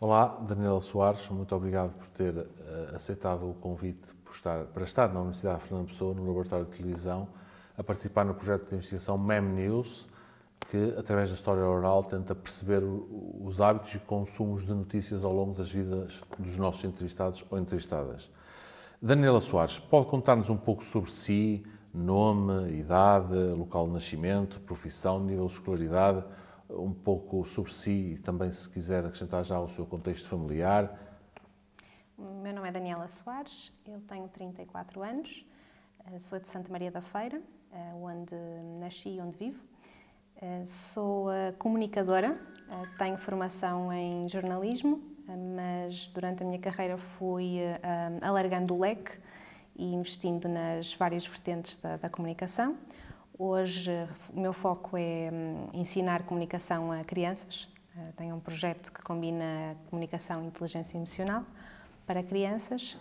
Olá, Daniela Soares, muito obrigado por ter aceitado o convite para estar na Universidade de Fernando Pessoa, no Laboratório de Televisão, a participar no projeto de investigação MEM News, que, através da história oral, tenta perceber os hábitos e consumos de notícias ao longo das vidas dos nossos entrevistados ou entrevistadas. Daniela Soares, pode contar-nos um pouco sobre si, nome, idade, local de nascimento, profissão, nível de escolaridade, um pouco sobre si e também, se quiser, acrescentar já o seu contexto familiar. O meu nome é Daniela Soares, eu tenho 34 anos, sou de Santa Maria da Feira, onde nasci e onde vivo. Sou comunicadora, tenho formação em jornalismo, mas durante a minha carreira fui alargando o leque e investindo nas várias vertentes da comunicação. Hoje o meu foco é ensinar comunicação a crianças. Tenho um projeto que combina comunicação e inteligência emocional para crianças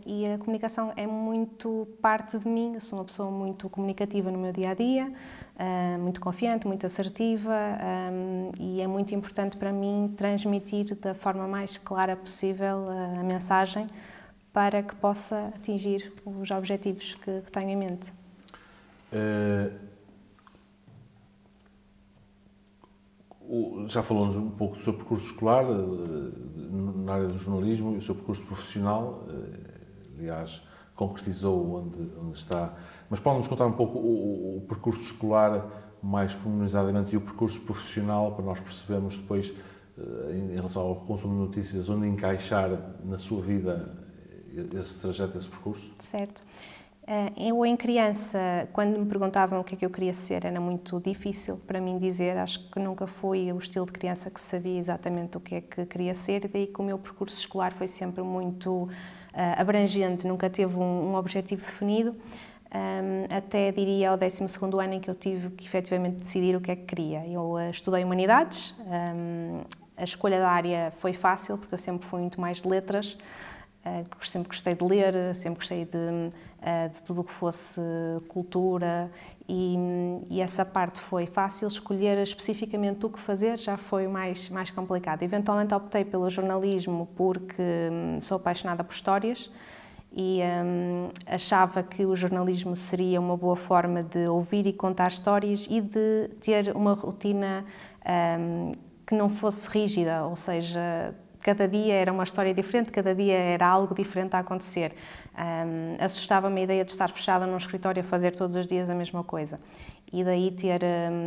e a comunicação é muito parte de mim. Eu sou uma pessoa muito comunicativa no meu dia-a-dia, muito confiante, muito assertiva e é muito importante para mim transmitir da forma mais clara possível a mensagem para que possa atingir os objetivos que tenho em mente. Já falou-nos um pouco do seu percurso escolar na área do jornalismo e o seu percurso profissional, aliás, concretizou onde está. Mas pode-nos contar um pouco o percurso escolar mais pormenorizadamente e o percurso profissional para nós percebermos depois, em relação ao consumo de notícias, onde encaixar na sua vida esse trajeto, esse percurso? Certo. Eu, em criança, quando me perguntavam o que é que eu queria ser, era muito difícil para mim dizer. Acho que nunca fui o estilo de criança que sabia exatamente o que é que queria ser, e daí que o meu percurso escolar foi sempre muito abrangente, nunca teve um objetivo definido, até diria ao 12º ano em que eu tive que efetivamente decidir o que é que queria. Eu estudei Humanidades, a escolha da área foi fácil, porque eu sempre fui muito mais de letras. Sempre gostei de ler, sempre gostei de tudo o que fosse cultura e essa parte foi fácil. Escolher especificamente o que fazer já foi mais complicado. Eventualmente optei pelo jornalismo porque sou apaixonada por histórias e achava que o jornalismo seria uma boa forma de ouvir e contar histórias e de ter uma rotina que não fosse rígida, ou seja, cada dia era uma história diferente, cada dia era algo diferente a acontecer. Assustava-me a ideia de estar fechada num escritório a fazer todos os dias a mesma coisa. E daí ter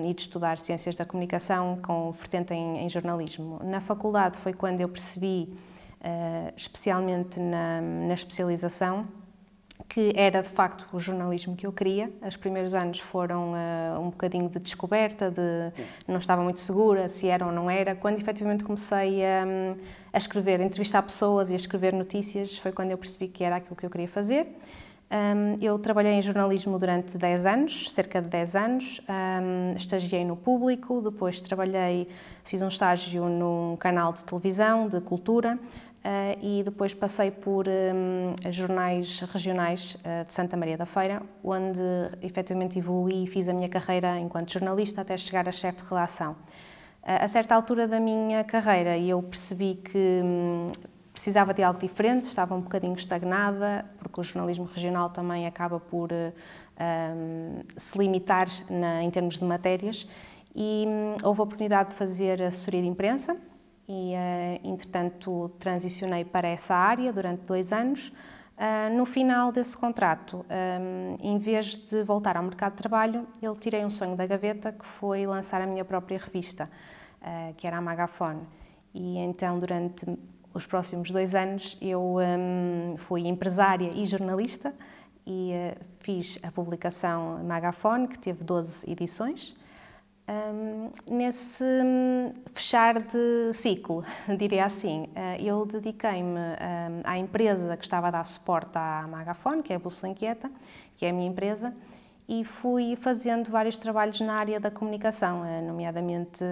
ido estudar Ciências da Comunicação com vertente em jornalismo. Na faculdade foi quando eu percebi, especialmente na especialização, que era de facto o jornalismo que eu queria. Os primeiros anos foram um bocadinho de descoberta, não estava muito segura se era ou não era. Quando efetivamente comecei a escrever, a entrevistar pessoas e a escrever notícias, foi quando eu percebi que era aquilo que eu queria fazer. Eu trabalhei em jornalismo durante 10 anos, cerca de 10 anos, estagiei no Público, depois fiz um estágio num canal de televisão, de cultura, e depois passei por jornais regionais de Santa Maria da Feira, onde efetivamente evoluí e fiz a minha carreira enquanto jornalista até chegar a chefe de redação. A certa altura da minha carreira eu percebi que precisava de algo diferente, estava um bocadinho estagnada, porque o jornalismo regional também acaba por se limitar em termos de matérias, e houve a oportunidade de fazer assessoria de imprensa, e, entretanto, transicionei para essa área durante 2 anos. No final desse contrato, em vez de voltar ao mercado de trabalho, eu tirei um sonho da gaveta, que foi lançar a minha própria revista, que era a Magafone. E então, durante os próximos 2 anos, eu fui empresária e jornalista e fiz a publicação Magafone, que teve 12 edições. Nesse fechar de ciclo, diria assim, eu dediquei-me à empresa que estava a dar suporte à Magafone, que é a Bússola Inquieta, que é a minha empresa, e fui fazendo vários trabalhos na área da comunicação, nomeadamente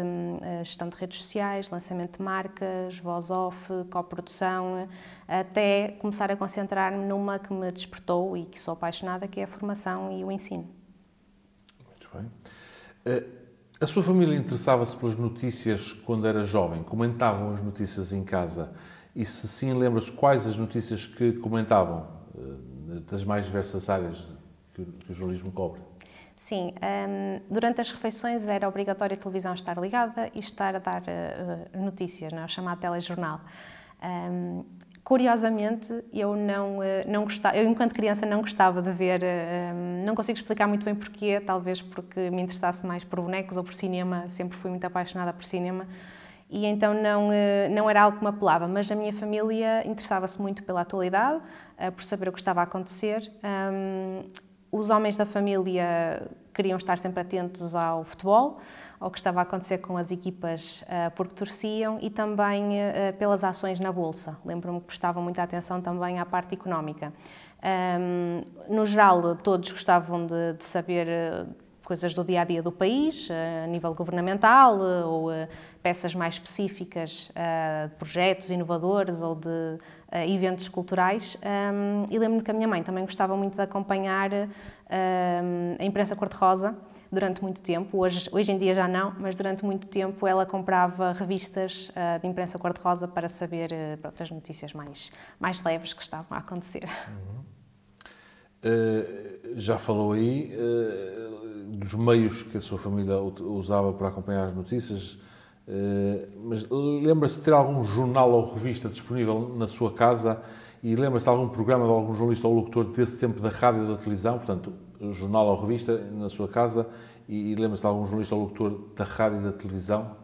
gestão de redes sociais, lançamento de marcas, voz-off, coprodução, até começar a concentrar-me numa que me despertou e que sou apaixonada, que é a formação e o ensino. Muito bem. A sua família interessava-se pelas notícias quando era jovem? Comentavam as notícias em casa? E se sim, lembra-se quais as notícias que comentavam, das mais diversas áreas que o jornalismo cobre? Sim, durante as refeições era obrigatório a televisão estar ligada e estar a dar notícias, não é? O chamado telejornal. Curiosamente, não gostava, eu enquanto criança não gostava de ver, não consigo explicar muito bem porquê, talvez porque me interessasse mais por bonecos ou por cinema, sempre fui muito apaixonada por cinema, e então não era algo que me apelava, mas a minha família interessava-se muito pela atualidade, por saber o que estava a acontecer. Os homens da família queriam estar sempre atentos ao futebol, ao que estava a acontecer com as equipas porque torciam e também pelas ações na Bolsa. Lembro-me que prestavam muita atenção também à parte económica. No geral, todos gostavam de saber coisas do dia-a-dia do país, a nível governamental, ou peças mais específicas de projetos inovadores ou de eventos culturais. E lembro-me que a minha mãe também gostava muito de acompanhar a imprensa cor-de-rosa durante muito tempo. Hoje em dia já não, mas durante muito tempo ela comprava revistas de imprensa cor-de-rosa para saber as notícias mais leves que estavam a acontecer. Já falou aí dos meios que a sua família usava para acompanhar as notícias, mas lembra-se de ter algum jornal ou revista disponível na sua casa e lembra-se de algum programa de algum jornalista ou locutor desse tempo da rádio ou da televisão, portanto, jornal ou revista na sua casa, e lembra-se de algum jornalista ou locutor da rádio e da televisão?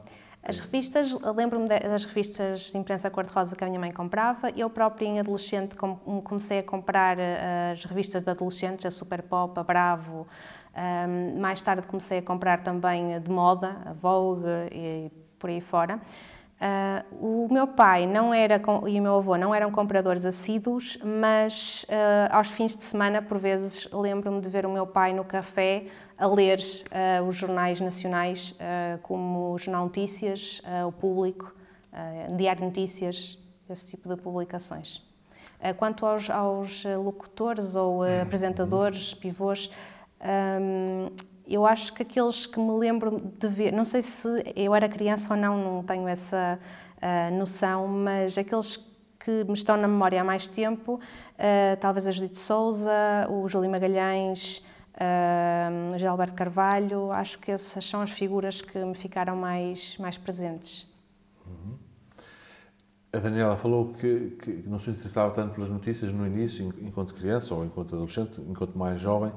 As revistas, lembro-me das revistas de imprensa cor-de-rosa que a minha mãe comprava. Eu própria, em adolescente, comecei a comprar as revistas de adolescentes, a Super Pop, a Bravo. Mais tarde comecei a comprar também de moda, a Vogue e por aí fora. O meu pai e o meu avô não eram compradores assíduos, mas aos fins de semana, por vezes, lembro-me de ver o meu pai no café a ler os jornais nacionais, como o Jornal Notícias, o Público, Diário Notícias, esse tipo de publicações. Quanto aos locutores ou apresentadores, pivôs, eu acho que aqueles que me lembro de ver, não sei se eu era criança ou não tenho essa noção, mas aqueles que me estão na memória há mais tempo, talvez a Judite Souza, o Júlio Magalhães, o José Alberto Carvalho, acho que essas são as figuras que me ficaram mais presentes. A Daniela falou que não se interessava tanto pelas notícias no início, enquanto criança ou enquanto adolescente, enquanto mais jovem.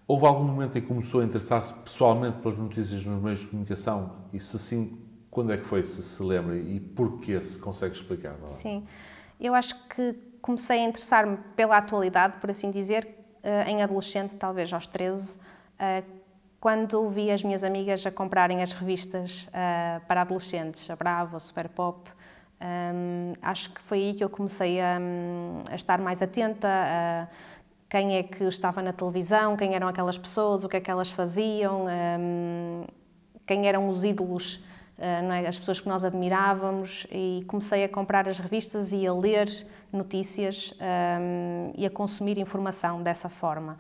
Houve algum momento em que começou a interessar-se pessoalmente pelas notícias nos meios de comunicação? E se sim, quando é que foi, se lembra? E porquê, se consegue explicar? Sim, eu acho que comecei a interessar-me pela atualidade, por assim dizer, em adolescente, talvez aos 13, quando vi as minhas amigas a comprarem as revistas para adolescentes, a Bravo, a Super Pop. Acho que foi aí que eu comecei a estar mais atenta a quem é que estava na televisão, quem eram aquelas pessoas, o que é que elas faziam, quem eram os ídolos, não é? As pessoas que nós admirávamos, e comecei a comprar as revistas e a ler notícias e a consumir informação dessa forma.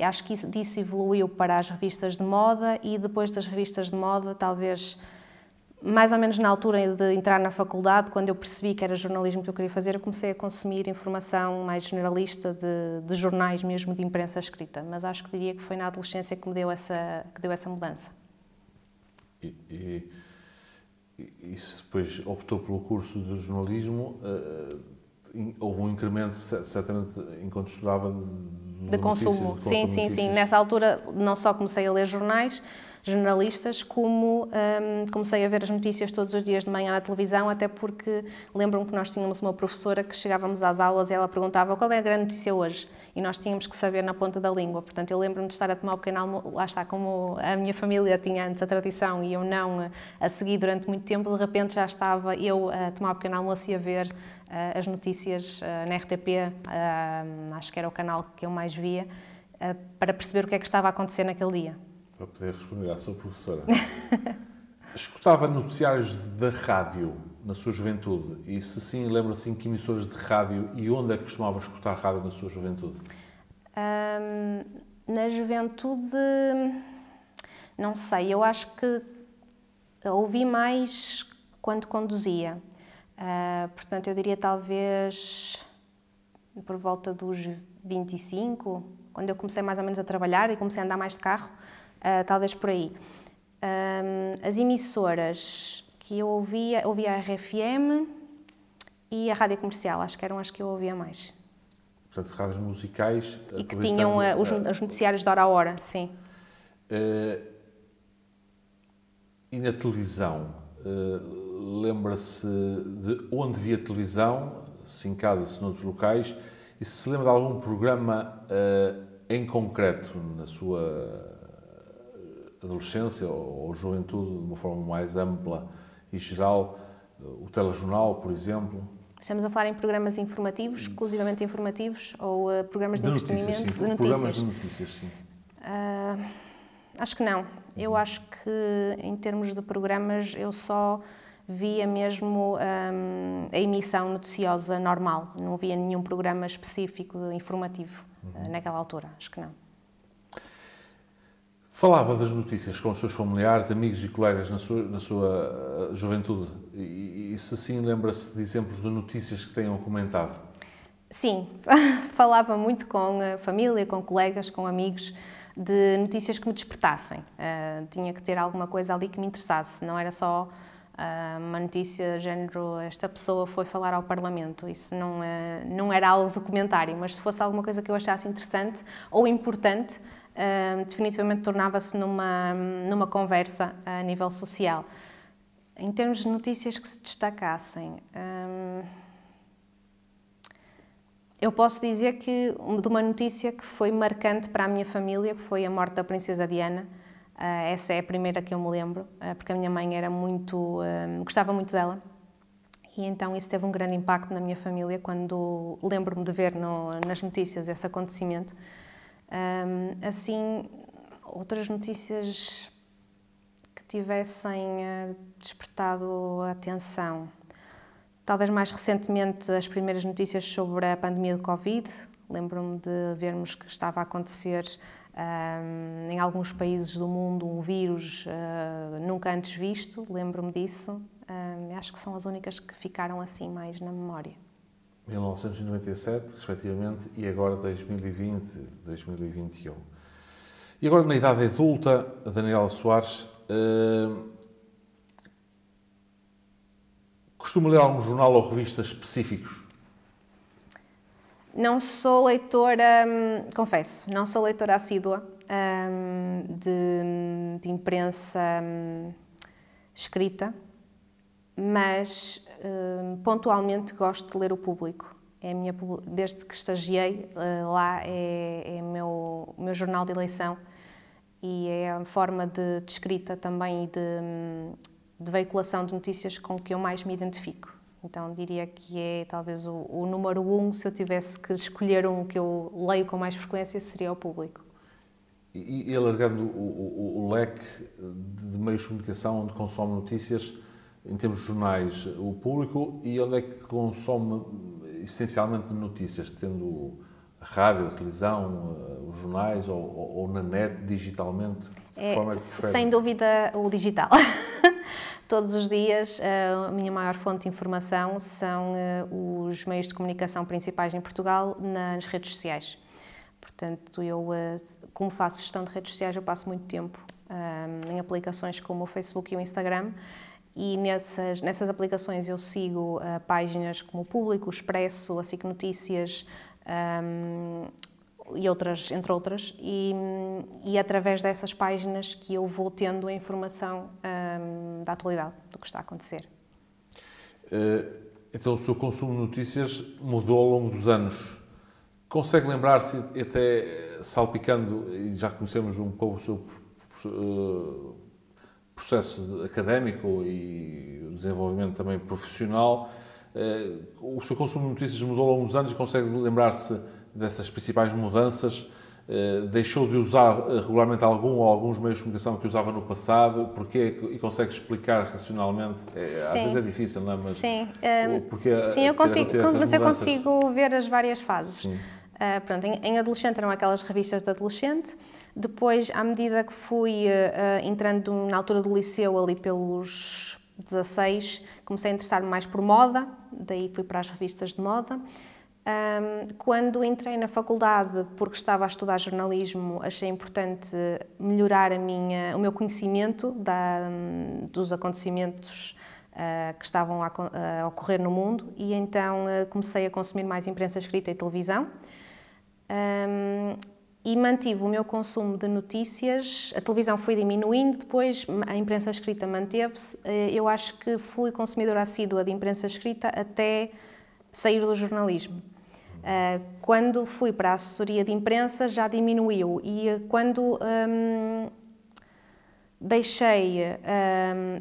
Acho que disso evoluiu para as revistas de moda, e depois das revistas de moda, talvez mais ou menos na altura de entrar na faculdade, quando eu percebi que era jornalismo que eu queria fazer, eu comecei a consumir informação mais generalista de jornais mesmo, de imprensa escrita. Mas acho que diria que foi na adolescência que me deu essa mudança. E se depois optou pelo curso de jornalismo, houve um incremento, certamente, enquanto estudava, de consumo. Sim. Nessa altura não só comecei a ler jornais generalistas, como comecei a ver as notícias todos os dias de manhã na televisão, até porque lembro-me que nós tínhamos uma professora que chegávamos às aulas e ela perguntava qual é a grande notícia hoje, e nós tínhamos que saber na ponta da língua. Portanto, eu lembro-me de estar a tomar um pequeno almoço, lá está, como a minha família tinha antes a tradição e eu não a segui durante muito tempo, de repente já estava eu a tomar um pequeno almoço e a ver as notícias na RTP, acho que era o canal que eu mais via, para perceber o que é que estava a acontecer naquele dia. Para poder responder à sua professora. Escutava noticiários da rádio na sua juventude? E se sim, lembra-se em que emissoras de rádio e onde é que costumava escutar rádio na sua juventude? Na juventude, Não sei, eu acho que ouvi mais quando conduzia. Portanto, eu diria talvez por volta dos 25, quando eu comecei mais ou menos a trabalhar e comecei a andar mais de carro, talvez por aí. As emissoras que eu ouvia a RFM e a Rádio Comercial, acho que eram as que eu ouvia mais. Portanto, rádios musicais... E que tinham os noticiários de hora a hora, sim. E na televisão, lembra-se de onde via televisão, se em casa, se noutros locais, e se lembra de algum programa em concreto na sua adolescência ou juventude, de uma forma mais ampla e geral, o telejornal, por exemplo? Estamos a falar em programas informativos, exclusivamente informativos, ou programas de entretenimento? Notícias, sim. De notícias. Programas de notícias, sim. Acho que não. Eu acho que, em termos de programas, eu só via mesmo a emissão noticiosa normal. Não via nenhum programa específico informativo naquela altura. Acho que não. Falava das notícias com os seus familiares, amigos e colegas na sua juventude e se sim, lembra-se de exemplos de notícias que tenham comentado? Sim, falava muito com a família, com colegas, com amigos, de notícias que me despertassem. Tinha que ter alguma coisa ali que me interessasse, não era só uma notícia género, esta pessoa foi falar ao Parlamento. Isso não era algo documentário, mas se fosse alguma coisa que eu achasse interessante ou importante, definitivamente tornava-se numa conversa a nível social. Em termos de notícias que se destacassem, eu posso dizer que de uma notícia que foi marcante para a minha família, que foi a morte da Princesa Diana. Essa é a primeira que eu me lembro, porque a minha mãe gostava muito dela. E então isso teve um grande impacto na minha família quando lembro-me de ver nas notícias esse acontecimento. Assim, outras notícias que tivessem despertado a atenção. Talvez mais recentemente as primeiras notícias sobre a pandemia de Covid. Lembro-me de vermos que estava a acontecer em alguns países do mundo um vírus nunca antes visto. Lembro-me disso. Acho que são as únicas que ficaram assim mais na memória. 1997, respectivamente, e agora 2020, 2021. E agora, na idade adulta, a Daniela Soares costuma ler algum jornal ou revistas específicos? Não sou leitora, confesso, não sou leitora assídua de imprensa escrita, mas pontualmente gosto de ler o Público. Desde que estagiei lá é o meu jornal de eleição e é a forma de escrita também e de veiculação de notícias com que eu mais me identifico. Então diria que é talvez o número 1, se eu tivesse que escolher um que eu leio com mais frequência, seria o Público. E alargando o leque de meios de comunicação onde consome notícias, em termos de jornais, o Público, e onde é que consome essencialmente notícias, tendo a rádio, a televisão, os jornais ou na net, digitalmente? De forma que prefere? Sem dúvida o digital. Todos os dias a minha maior fonte de informação são os meios de comunicação principais em Portugal nas redes sociais. Portanto, eu, como faço gestão de redes sociais, eu passo muito tempo em aplicações como o Facebook e o Instagram. E nessas aplicações eu sigo páginas como o Público, o Expresso, a SIC Notícias e outras, entre outras, e através dessas páginas que eu vou tendo a informação da atualidade, do que está a acontecer. Então o seu consumo de notícias mudou ao longo dos anos. Consegue lembrar-se, até salpicando, e já conhecemos um pouco o seu processo académico e o desenvolvimento também profissional, o seu consumo de notícias mudou ao longo dos anos e consegue lembrar-se dessas principais mudanças? Deixou de usar regularmente algum ou alguns meios de comunicação que usava no passado? Porquê? E consegue explicar racionalmente? Às vezes é difícil, não é? Mas sim, porque sim, eu consigo ver as várias fases. Pronto, em adolescente eram aquelas revistas de adolescente. Depois, à medida que fui entrando na altura do liceu, ali pelos 16, comecei a interessar-me mais por moda, daí fui para as revistas de moda. Quando entrei na faculdade, porque estava a estudar jornalismo, achei importante melhorar o meu conhecimento dos acontecimentos que estavam a ocorrer no mundo, e então comecei a consumir mais imprensa escrita e televisão. E mantive o meu consumo de notícias. A televisão foi diminuindo, depois a imprensa escrita manteve-se. Eu acho que fui consumidora assídua de imprensa escrita até sair do jornalismo. Quando fui para a assessoria de imprensa já diminuiu, e quando deixei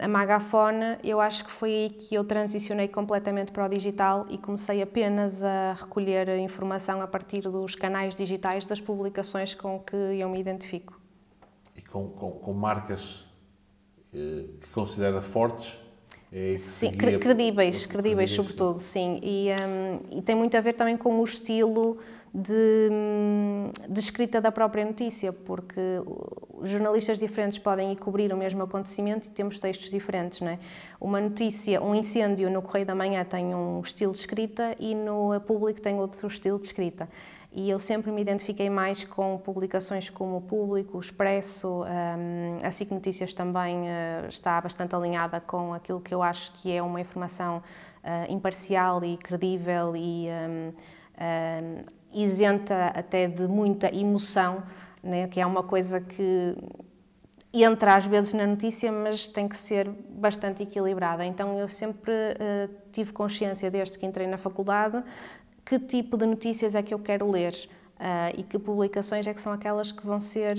a Magafone, eu acho que foi aí que eu transicionei completamente para o digital e comecei apenas a recolher informação a partir dos canais digitais das publicações com que eu me identifico. E com marcas que considera fortes? Sim, credíveis sobretudo, sim. E tem muito a ver também com o estilo de escrita da própria notícia, porque jornalistas diferentes podem ir cobrir o mesmo acontecimento e temos textos diferentes, não é? Uma notícia, um incêndio no Correio da Manhã tem um estilo de escrita e no Público tem outro estilo de escrita. E eu sempre me identifiquei mais com publicações como o Público, o Expresso, a SIC Notícias também está bastante alinhada com aquilo que eu acho que é uma informação imparcial e credível e isenta até de muita emoção, né? Que é uma coisa que entra às vezes na notícia, mas tem que ser bastante equilibrada. Então eu sempre tive consciência, desde que entrei na faculdade, que tipo de notícias é que eu quero ler e que publicações é que são aquelas que vão ser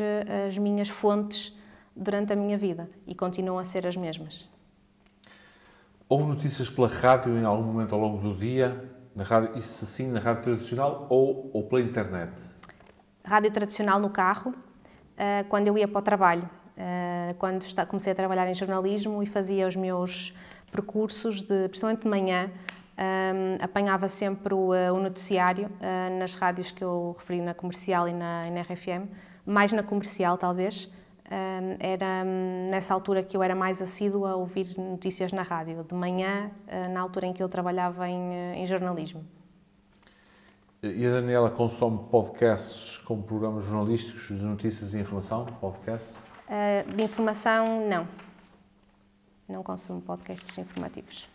as minhas fontes durante a minha vida, e continuam a ser as mesmas. Houve notícias pela rádio em algum momento ao longo do dia, na rádio, e se sim, na rádio tradicional ou pela internet? Rádio tradicional no carro, quando eu ia para o trabalho, quando comecei a trabalhar em jornalismo e fazia os meus percursos, principalmente de manhã, apanhava sempre o noticiário nas rádios que eu referi, na Comercial e na RFM, mais na Comercial talvez. Era nessa altura que eu era mais assídua a ouvir notícias na rádio, de manhã, na altura em que eu trabalhava em jornalismo. E a Daniela consome podcasts como programas jornalísticos de notícias e informação? Podcasts? De informação, não. Não consumo podcasts informativos.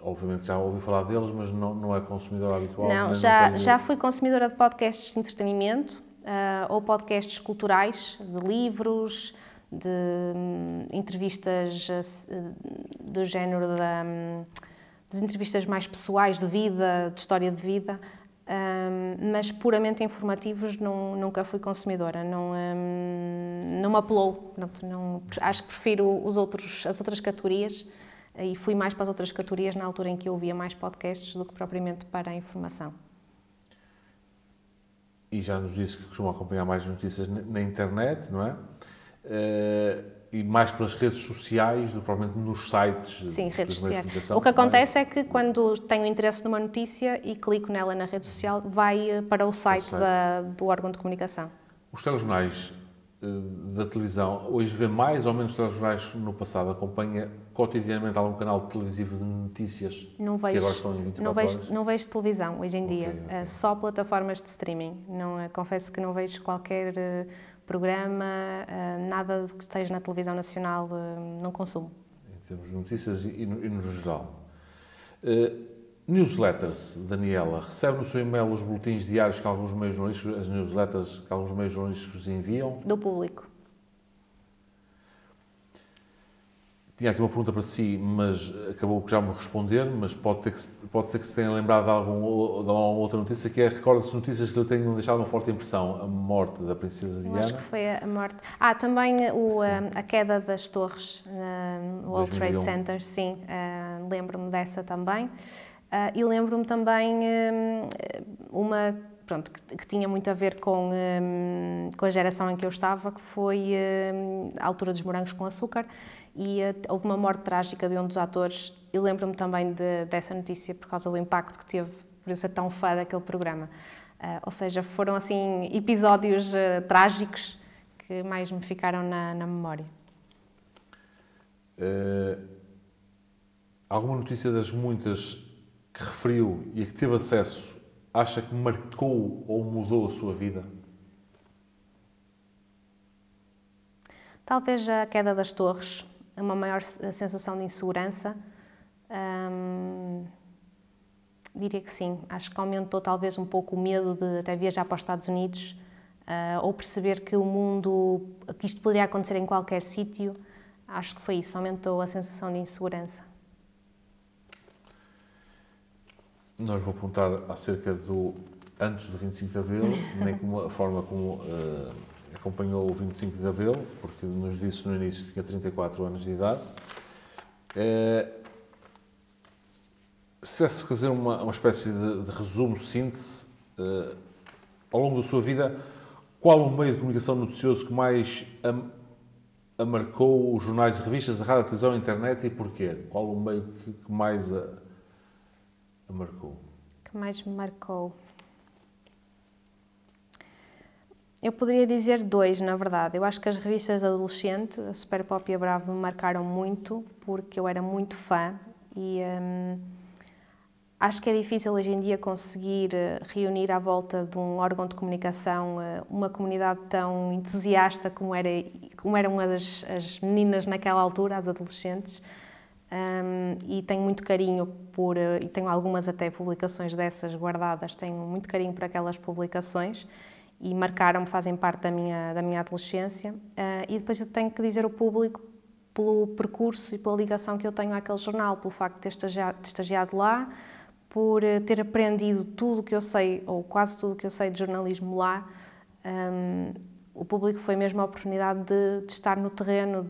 Obviamente já ouvi falar deles, mas não é consumidora habitual? Não, já fui consumidora de podcasts de entretenimento ou podcasts culturais, de livros, de entrevistas do género das entrevistas mais pessoais de vida, de história de vida, mas puramente informativos nunca fui consumidora, não me apelou. Acho que prefiro as outras categorias. E fui mais para as outras categorias na altura em que eu ouvia mais podcasts do que propriamente para a informação. E já nos disse que costuma acompanhar mais notícias na internet, não é? E mais pelas redes sociais do que propriamente nos sites. Sim, redes sociais. O que acontece é que quando tenho interesse numa notícia e clico nela na rede social, vai para o site do órgão de comunicação. Os telejornais da televisão, hoje vê mais ou menos telejornais no passado? Acompanha cotidianamente algum canal televisivo de notícias não vejo, que agora estão em 24 horas? Não vejo televisão hoje em dia, Okay. Só plataformas de streaming. Confesso que não vejo qualquer programa, nada que esteja na televisão nacional, não consumo. Em termos de notícias e no geral. Newsletters, Daniela, recebe no seu e-mail os boletins diários que alguns meios jornalísticos, as newsletters que alguns meios jornalísticos enviam? Do Público. Tinha aqui uma pergunta para si, mas acabou por já me responder, mas pode ser que se tenha lembrado de alguma outra notícia, que é, recorda-se notícias que lhe tenham deixado uma forte impressão, a morte da princesa Diana. Acho que foi a morte. Também a queda das torres no World Trade Center, sim, lembro-me dessa também. E lembro-me também uma que tinha muito a ver com a geração em que eu estava, que foi a altura dos morangos com açúcar, e houve uma morte trágica de um dos atores, e lembro-me também dessa notícia por causa do impacto que teve por eu ser tão fã daquele programa. Ou seja, foram assim episódios trágicos que mais me ficaram na memória. Alguma notícia das muitas que referiu e a que teve acesso, acha que marcou ou mudou a sua vida? Talvez a queda das torres, uma maior sensação de insegurança. Diria que sim. Acho que aumentou talvez um pouco o medo de até viajar para os Estados Unidos, ou perceber que que isto poderia acontecer em qualquer sítio. Acho que foi isso, aumentou a sensação de insegurança. Não lhe vou perguntar acerca do antes do 25 de Abril, nem como a forma como acompanhou o 25 de Abril, porque nos disse no início que tinha 34 anos de idade. Se tivesse que fazer uma espécie de resumo, síntese, ao longo da sua vida, qual o meio de comunicação noticioso que mais a marcou, os jornais e revistas, a rádio, a televisão, a internet, e porquê? Qual o meio que mais a marcou? Que mais me marcou? Eu poderia dizer 2, na verdade. Eu acho que as revistas de adolescente, a Super Pop e a Bravo, me marcaram muito, porque eu era muito fã e acho que é difícil hoje em dia conseguir reunir à volta de um órgão de comunicação uma comunidade tão entusiasta como eram as meninas naquela altura, as adolescentes. E tenho muito carinho e tenho algumas até publicações dessas guardadas, tenho muito carinho por aquelas publicações e marcaram-me, fazem parte da minha adolescência. E depois eu tenho que dizer ao público pelo percurso e pela ligação que eu tenho àquele jornal, pelo facto de ter estagiado lá, por ter aprendido tudo o que eu sei, ou quase tudo o que eu sei de jornalismo lá. O público foi mesmo a oportunidade de estar no terreno,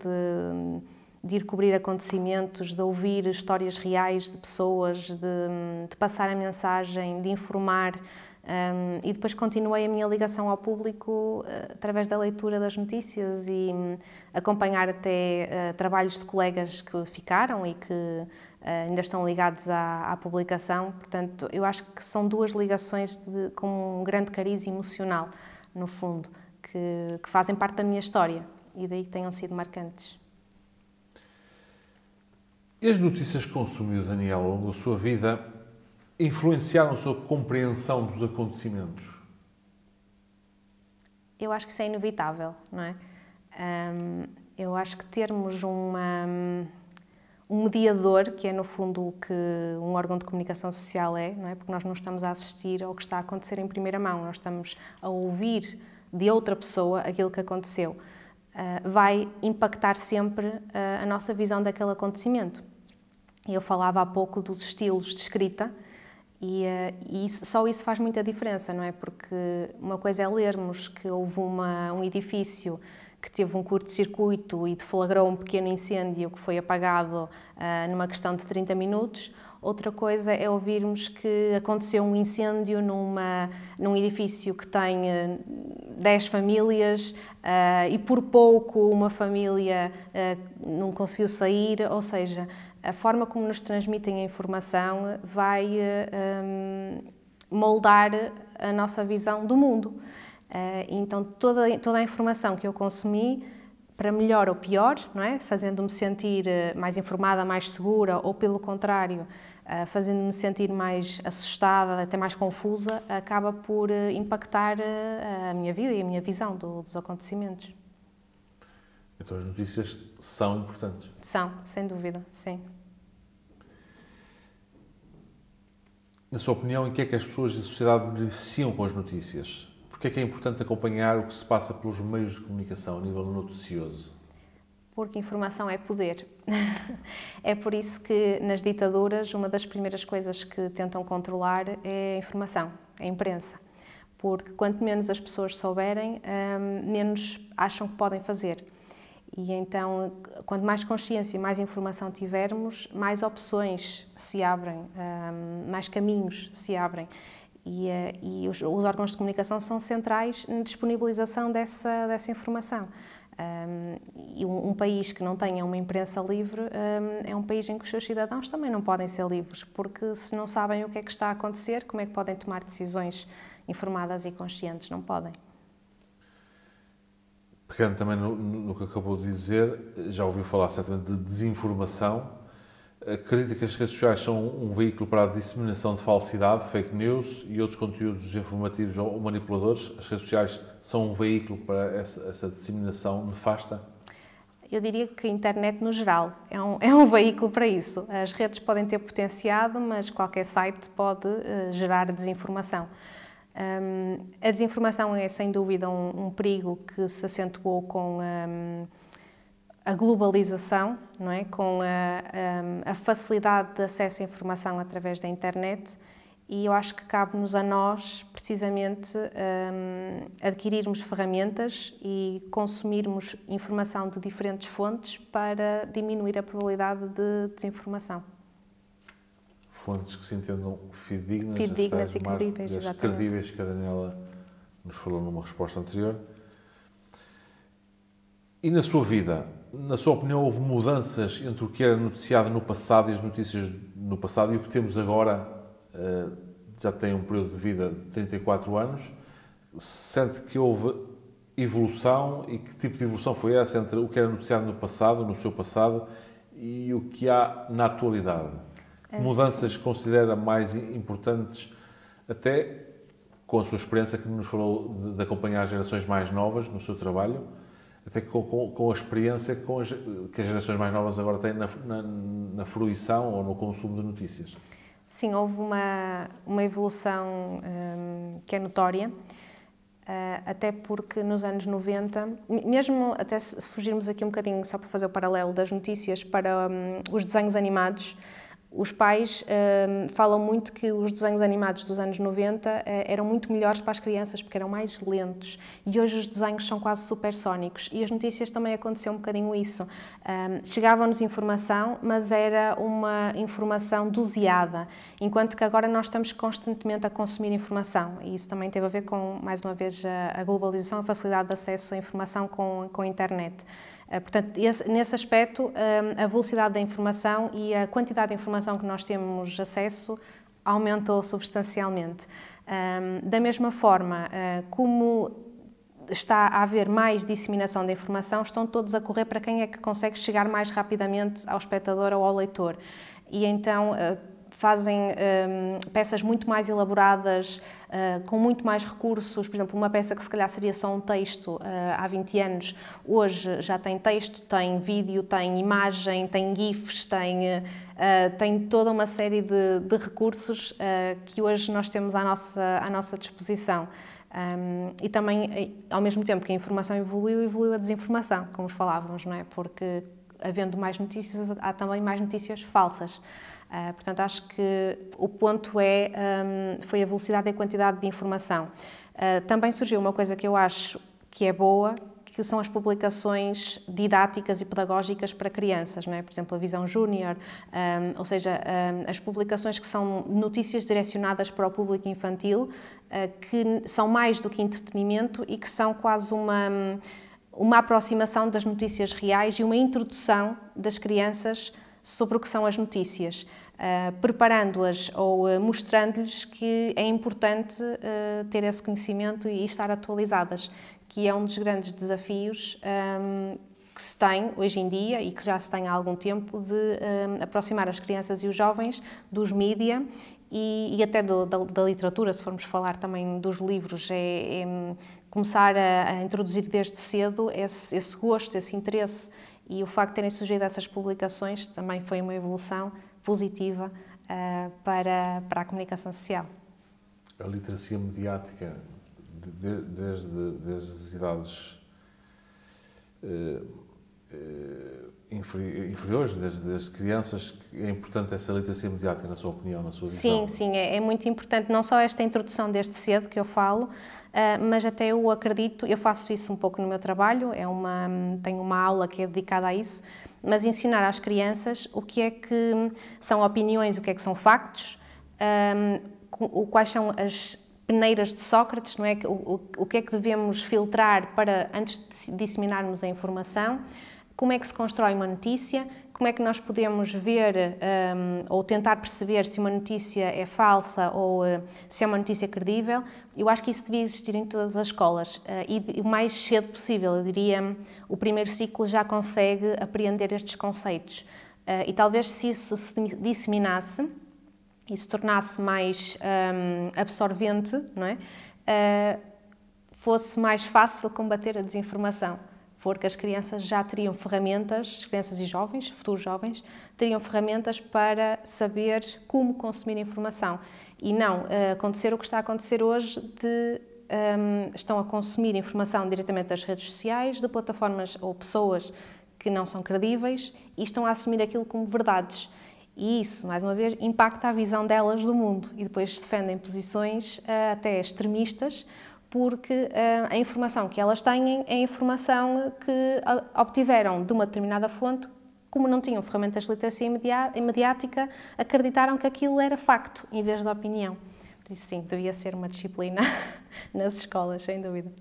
de ir cobrir acontecimentos, de ouvir histórias reais de pessoas, de passar a mensagem, de informar. E depois continuei a minha ligação ao público através da leitura das notícias e acompanhar até trabalhos de colegas que ficaram e que ainda estão ligados à publicação. Portanto, eu acho que são 2 ligações com um grande cariz emocional, no fundo, que fazem parte da minha história e daí que tenham sido marcantes. E as notícias que consumiu, Daniela, ao longo da sua vida, influenciaram a sua compreensão dos acontecimentos? Eu acho que isso é inevitável, não é? Eu acho que termos um mediador, que é no fundo o que um órgão de comunicação social é, não é? Porque nós não estamos a assistir ao que está a acontecer em primeira mão, nós estamos a ouvir de outra pessoa aquilo que aconteceu. Vai impactar sempre a nossa visão daquele acontecimento. Eu falava há pouco dos estilos de escrita e só isso faz muita diferença, não é? Porque uma coisa é lermos que houve um edifício que teve um curto-circuito e deflagrou um pequeno incêndio que foi apagado numa questão de 30 minutos. Outra coisa é ouvirmos que aconteceu um incêndio num edifício que tem 10 famílias e por pouco uma família não conseguiu sair, ou seja, a forma como nos transmitem a informação vai moldar a nossa visão do mundo. Então, toda a informação que eu consumi, para melhor ou pior, não é? Fazendo-me sentir mais informada, mais segura, ou pelo contrário, fazendo-me sentir mais assustada, até mais confusa, acaba por impactar a minha vida e a minha visão dos acontecimentos. Então as notícias são importantes? São, sem dúvida, sim. Na sua opinião, em que é que as pessoas e a sociedade beneficiam com as notícias? Porque é que é importante acompanhar o que se passa pelos meios de comunicação a nível noticioso? Porque informação é poder. É por isso que nas ditaduras uma das primeiras coisas que tentam controlar é a informação, a imprensa. Porque quanto menos as pessoas souberem, menos acham que podem fazer. E então, quanto mais consciência e mais informação tivermos, mais opções se abrem, mais caminhos se abrem. E os órgãos de comunicação são centrais na disponibilização dessa informação. E um país que não tenha uma imprensa livre é um país em que os seus cidadãos também não podem ser livres, porque se não sabem o que é que está a acontecer, como é que podem tomar decisões informadas e conscientes? Não podem. Pegando também no que acabou de dizer, já ouviu falar certamente de desinformação. Acredita que as redes sociais são um veículo para a disseminação de falsidade, fake news e outros conteúdos informativos ou manipuladores? As redes sociais são um veículo para essa disseminação nefasta? Eu diria que a internet, no geral, é um veículo para isso. As redes podem ter potenciado, mas qualquer site pode gerar desinformação. A desinformação é, sem dúvida, um perigo que se acentuou com a globalização, não é? Com a facilidade de acesso à informação através da internet, e eu acho que cabe-nos a nós, precisamente, adquirirmos ferramentas e consumirmos informação de diferentes fontes para diminuir a probabilidade de desinformação. Fontes que se entendam fidedignas e credíveis, exatamente. Credíveis, que a Daniela nos falou numa resposta anterior. E na sua vida, na sua opinião, houve mudanças entre o que era noticiado no passado e as notícias no passado e o que temos agora? Já tem um período de vida de 34 anos. Sente que houve evolução, e que tipo de evolução foi essa entre o que era noticiado no passado, no seu passado, e o que há na atualidade? Mudanças que considera mais importantes, até com a sua experiência que nos falou de acompanhar gerações mais novas no seu trabalho, até com a experiência que as gerações mais novas agora têm na fruição ou no consumo de notícias? Sim, houve uma evolução que é notória, até porque nos anos 90, mesmo até se fugirmos aqui um bocadinho, só para fazer o paralelo das notícias, para os desenhos animados, os pais falam muito que os desenhos animados dos anos 90 eram muito melhores para as crianças porque eram mais lentos, e hoje os desenhos são quase supersónicos, e as notícias também aconteceu um bocadinho isso. Chegava-nos informação, mas era uma informação doseada, enquanto que agora nós estamos constantemente a consumir informação, e isso também teve a ver com, mais uma vez, a globalização, a facilidade de acesso à informação com a internet. Portanto, nesse aspecto, a velocidade da informação e a quantidade de informação que nós temos acesso aumentou substancialmente. Da mesma forma, como está a haver mais disseminação da informação, estão todos a correr para quem é que consegue chegar mais rapidamente ao espectador ou ao leitor. E então fazem peças muito mais elaboradas, com muito mais recursos. Por exemplo, uma peça que se calhar seria só um texto há 20 anos, hoje já tem texto, tem vídeo, tem imagem, tem GIFs, tem toda uma série de recursos que hoje nós temos à nossa disposição. E também, ao mesmo tempo que a informação evoluiu a desinformação, como falávamos, não é? Porque, havendo mais notícias, há também mais notícias falsas. Portanto, acho que o ponto foi a velocidade e a quantidade de informação. Também surgiu uma coisa que eu acho que é boa, que são as publicações didáticas e pedagógicas para crianças, não é? Por exemplo, a Visão Júnior, ou seja, as publicações que são notícias direcionadas para o público infantil, que são mais do que entretenimento e que são quase uma aproximação das notícias reais e uma introdução das crianças sobre o que são as notícias, preparando-as ou mostrando-lhes que é importante ter esse conhecimento e estar atualizadas, que é um dos grandes desafios que se tem hoje em dia e que já se tem há algum tempo, de aproximar as crianças e os jovens dos mídia e até da literatura, se formos falar também dos livros, começar a introduzir desde cedo esse gosto, esse interesse. E o facto de terem surgido essas publicações também foi uma evolução positiva para a comunicação social. A literacia mediática, desde as idades inferiores, desde crianças, é importante essa literacia mediática, na sua opinião, na sua visão? Sim, é muito importante, não só esta introdução desde cedo que eu falo, mas até eu acredito, eu faço isso um pouco no meu trabalho, tenho uma aula que é dedicada a isso, mas ensinar às crianças o que é que são opiniões, o que é que são factos, quais são as peneiras de Sócrates, não é? O que é que devemos filtrar para, antes de disseminarmos a informação, como é que se constrói uma notícia, como é que nós podemos ver ou tentar perceber se uma notícia é falsa ou se é uma notícia credível. Eu acho que isso devia existir em todas as escolas e o mais cedo possível, eu diria, o primeiro ciclo já consegue apreender estes conceitos. E talvez se isso se disseminasse e se tornasse mais absorvente, não é? Fosse mais fácil combater a desinformação. Porque as crianças já teriam ferramentas, as crianças e jovens, futuros jovens, teriam ferramentas para saber como consumir informação. E não acontecer o que está a acontecer hoje estão a consumir informação diretamente das redes sociais, de plataformas ou pessoas que não são credíveis e estão a assumir aquilo como verdades. E isso, mais uma vez, impacta a visão delas do mundo e depois defendem posições até extremistas, porque a informação que elas têm é a informação que obtiveram de uma determinada fonte, como não tinham ferramentas de literacia mediática, acreditaram que aquilo era facto, em vez de opinião. Por isso, sim, devia ser uma disciplina nas escolas, sem dúvida.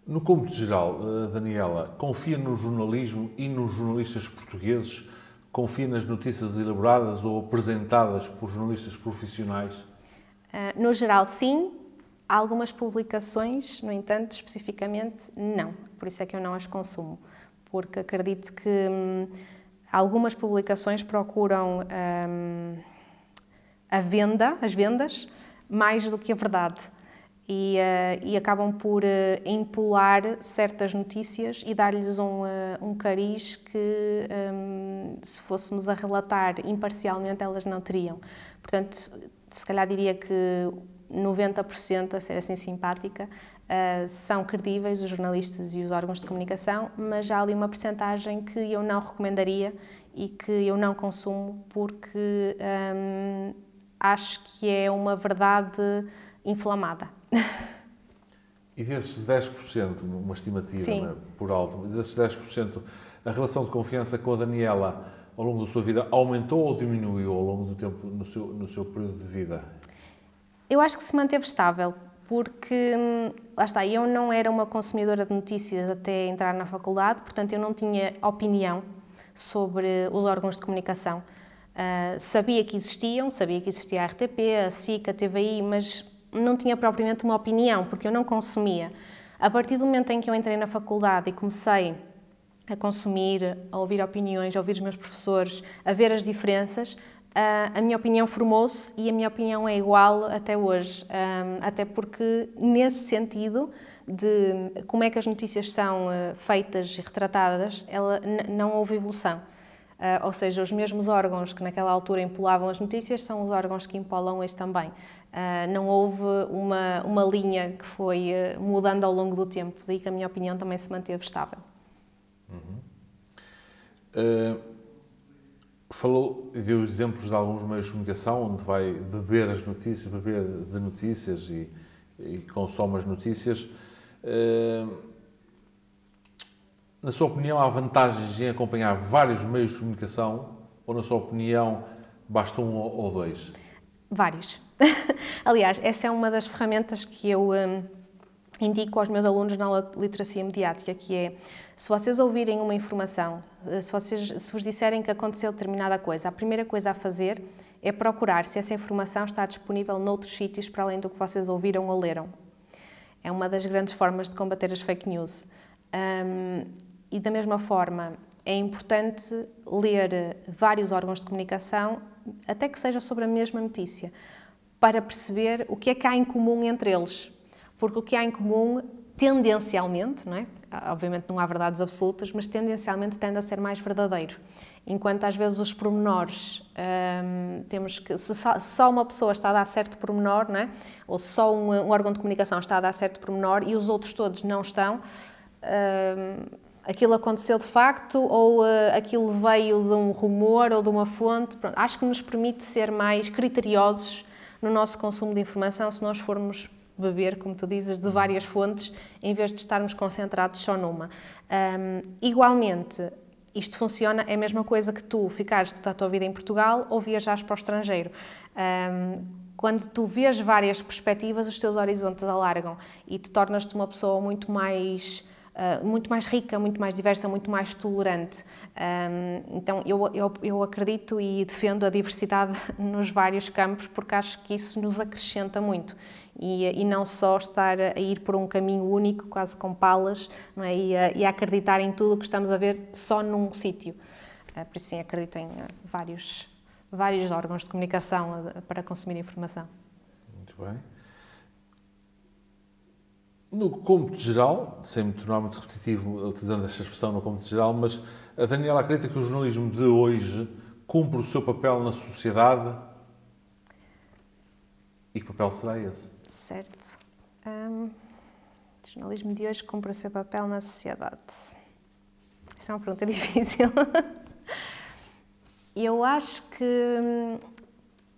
No cômputo geral, Daniela, confia no jornalismo e nos jornalistas portugueses? Confia nas notícias elaboradas ou apresentadas por jornalistas profissionais? No geral, sim. Há algumas publicações, no entanto, especificamente, não. Por isso é que eu não as consumo. Porque acredito que algumas publicações procuram as vendas, mais do que a verdade. E acabam por empolar certas notícias e dar-lhes um cariz que, se fôssemos a relatar imparcialmente, elas não teriam. Portanto, se calhar diria que 90%, a ser assim simpática, são credíveis os jornalistas e os órgãos de comunicação, mas já há ali uma percentagem que eu não recomendaria e que eu não consumo porque acho que é uma verdade inflamada. E desses 10%, uma estimativa, né, por alto, desses 10%, a relação de confiança com a Daniela ao longo da sua vida aumentou ou diminuiu ao longo do tempo no seu período de vida? Eu acho que se manteve estável, porque, lá está, eu não era uma consumidora de notícias até entrar na faculdade, portanto eu não tinha opinião sobre os órgãos de comunicação. Sabia que existia a RTP, a SIC, a TVI, mas não tinha propriamente uma opinião, porque eu não consumia. A partir do momento em que eu entrei na faculdade e comecei a consumir, a ouvir opiniões, a ouvir os meus professores, a ver as diferenças, a minha opinião formou-se e a minha opinião é igual até hoje. Até porque, nesse sentido de como é que as notícias são feitas e retratadas, não houve evolução. Ou seja, os mesmos órgãos que naquela altura empolavam as notícias são os órgãos que empolam hoje também. Não houve uma linha que foi mudando ao longo do tempo, daí que a minha opinião também se manteve estável. Falou e deu exemplos de alguns meios de comunicação onde vai beber as notícias, beber de notícias e consome as notícias. Na sua opinião, há vantagens em acompanhar vários meios de comunicação ou, na sua opinião, basta um ou dois? Vários. Aliás, essa é uma das ferramentas que eu indico aos meus alunos na aula de literacia mediática, que é, se vocês ouvirem uma informação, se vos disserem que aconteceu determinada coisa, a primeira coisa a fazer é procurar se essa informação está disponível noutros sítios para além do que vocês ouviram ou leram. É uma das grandes formas de combater as fake news. E da mesma forma, é importante ler vários órgãos de comunicação, até que seja sobre a mesma notícia, para perceber o que é que há em comum entre eles. Porque o que há em comum, tendencialmente, não é? Obviamente não há verdades absolutas, mas tendencialmente tende a ser mais verdadeiro. Enquanto às vezes os pormenores, temos que, se só uma pessoa está a dar certo pormenor, não é? Ou se só um órgão de comunicação está a dar certo pormenor e os outros todos não estão, aquilo aconteceu de facto ou aquilo veio de um rumor ou de uma fonte. Pronto, acho que nos permite ser mais criteriosos no nosso consumo de informação se nós formos beber, como tu dizes, de várias fontes, em vez de estarmos concentrados só numa. Igualmente, isto funciona, é a mesma coisa que tu ficares toda a tua vida em Portugal ou viajares para o estrangeiro. quando tu vês várias perspectivas, os teus horizontes alargam e te tornas-te uma pessoa muito mais rica, muito mais diversa, muito mais tolerante. Então, eu acredito e defendo a diversidade nos vários campos, porque acho que isso nos acrescenta muito. E não só estar a ir por um caminho único, quase com palas, não é? E a acreditar em tudo o que estamos a ver só num sítio. Por isso, sim, acredito em vários órgãos de comunicação para consumir informação. Muito bem. No cômputo geral, sem me tornar muito repetitivo utilizando esta expressão no cômputo geral, mas a Daniela acredita que o jornalismo de hoje cumpre o seu papel na sociedade? E que papel será esse? Certo. O jornalismo de hoje cumpre o seu papel na sociedade? Essa é uma pergunta difícil. Eu acho que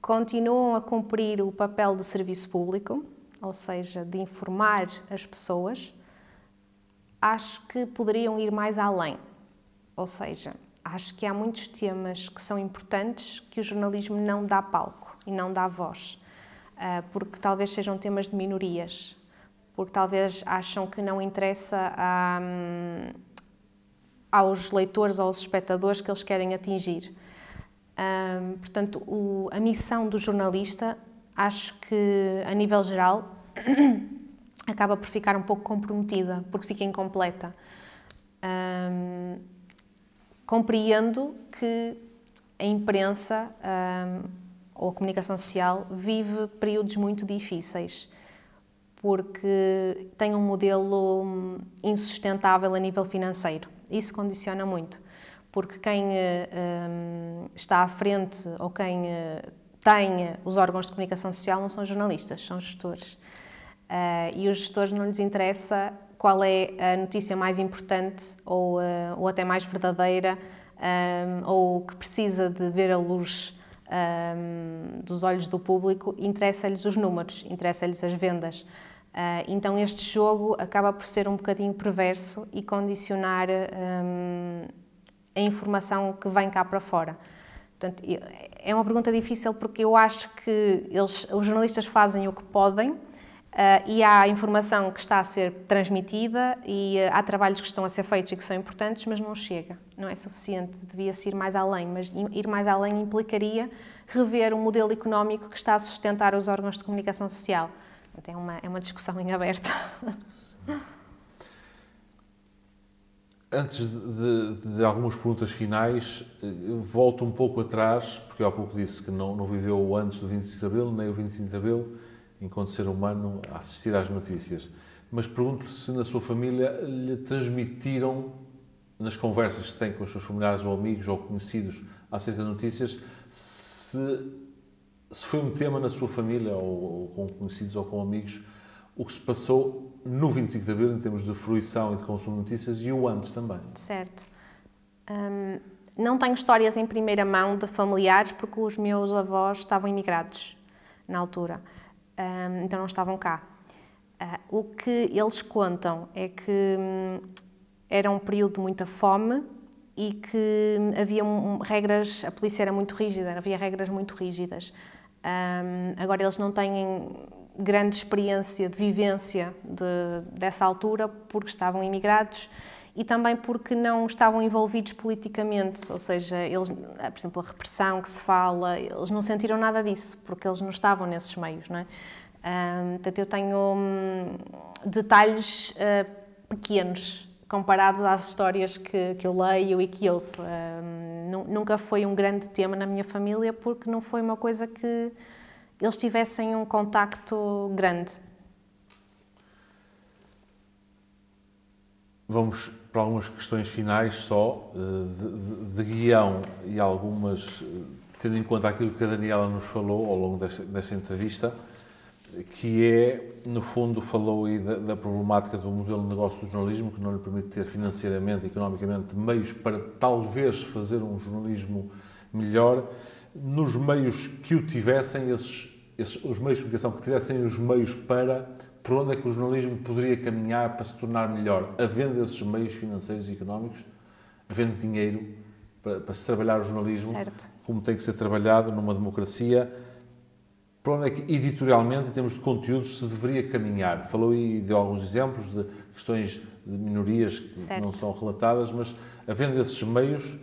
continuam a cumprir o papel de serviço público, ou seja, de informar as pessoas. Acho que poderiam ir mais além, ou seja, acho que há muitos temas que são importantes que o jornalismo não dá palco e não dá voz, porque talvez sejam temas de minorias, porque talvez acham que não interessa aos leitores ou aos espectadores que eles querem atingir. Portanto, a missão do jornalista, acho que, a nível geral, acaba por ficar um pouco comprometida, porque fica incompleta. Compreendo que a imprensa ou a comunicação social vive períodos muito difíceis, porque tem um modelo insustentável a nível financeiro. Isso condiciona muito, porque quem está à frente ou quem tem os órgãos de comunicação social não são jornalistas, são gestores. E os gestores não lhes interessa qual é a notícia mais importante ou até mais verdadeira, ou que precisa de ver a luz dos olhos do público. Interessa-lhes os números, interessa-lhes as vendas. Então este jogo acaba por ser um bocadinho perverso e condicionar a informação que vem cá para fora. Portanto, é uma pergunta difícil porque eu acho que os jornalistas fazem o que podem, e há informação que está a ser transmitida e há trabalhos que estão a ser feitos e que são importantes, mas não chega, não é suficiente, devia-se ir mais além, mas ir mais além implicaria rever o modelo económico que está a sustentar os órgãos de comunicação social. Então, é uma discussão em aberto. Antes de algumas perguntas finais, volto um pouco atrás, porque eu há pouco disse que não viveu o antes do 25 de Abril, nem o 25 de Abril, enquanto ser humano, a assistir às notícias. Mas pergunto-lhe se na sua família lhe transmitiram, nas conversas que tem com os seus familiares ou amigos ou conhecidos acerca de notícias, se foi um tema na sua família, ou com conhecidos ou com amigos, o que se passou no 25 de Abril, em termos de fruição e de consumo de notícias, e o antes também. Certo. Não tenho histórias em primeira mão de familiares, porque os meus avós estavam imigrados na altura, então não estavam cá. O que eles contam é que era um período de muita fome e que havia regras, a polícia era muito rígida, havia regras muito rígidas. Agora eles não têm grande experiência de vivência dessa altura porque estavam imigrados e também porque não estavam envolvidos politicamente, ou seja, eles, por exemplo, a repressão que se fala, eles não sentiram nada disso porque eles não estavam nesses meios, não é? Portanto, eu tenho detalhes pequenos comparados às histórias que eu leio e que ouço. Nunca foi um grande tema na minha família porque não foi uma coisa que eles tivessem um contacto grande. Vamos para algumas questões finais só, de guião e algumas, tendo em conta aquilo que a Daniela nos falou ao longo desta entrevista, que é, no fundo, falou aí da problemática do modelo de negócio do jornalismo, que não lhe permite ter financeiramente, economicamente, meios para talvez fazer um jornalismo melhor. Nos meios que o tivessem, os meios de comunicação que tivessem os meios por onde é que o jornalismo poderia caminhar para se tornar melhor, havendo esses meios financeiros e económicos, havendo dinheiro para se trabalhar o jornalismo, certo, como tem que ser trabalhado numa democracia, para onde é que, editorialmente, em termos de conteúdos, se deveria caminhar? Falou aí de alguns exemplos de questões de minorias que certo. não são relatadas, mas havendo esses meios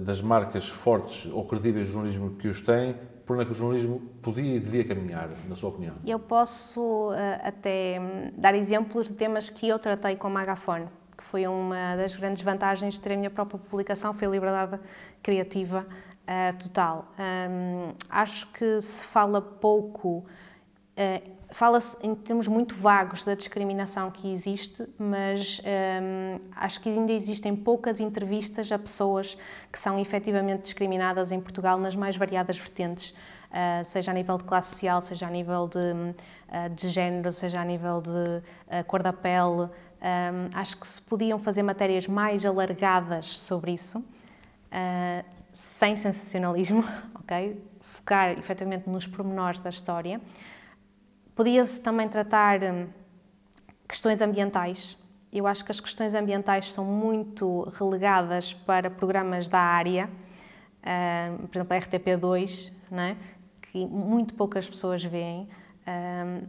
das marcas fortes ou credíveis de jornalismo que os têm, por onde é que o jornalismo podia e devia caminhar, na sua opinião? Eu posso até dar exemplos de temas que eu tratei com a Magafone, que foi uma das grandes vantagens de ter a minha própria publicação, foi a liberdade criativa total. Acho que se fala pouco, fala-se em termos muito vagos da discriminação que existe, mas acho que ainda existem poucas entrevistas a pessoas que são efetivamente discriminadas em Portugal nas mais variadas vertentes, seja a nível de classe social, seja a nível de género, seja a nível de cor da pele. Acho que se podiam fazer matérias mais alargadas sobre isso, sem sensacionalismo, ok? Focar efetivamente nos pormenores da história. Podia-se também tratar questões ambientais. Eu acho que as questões ambientais são muito relegadas para programas da área, por exemplo, a RTP2, não é? Que muito poucas pessoas veem.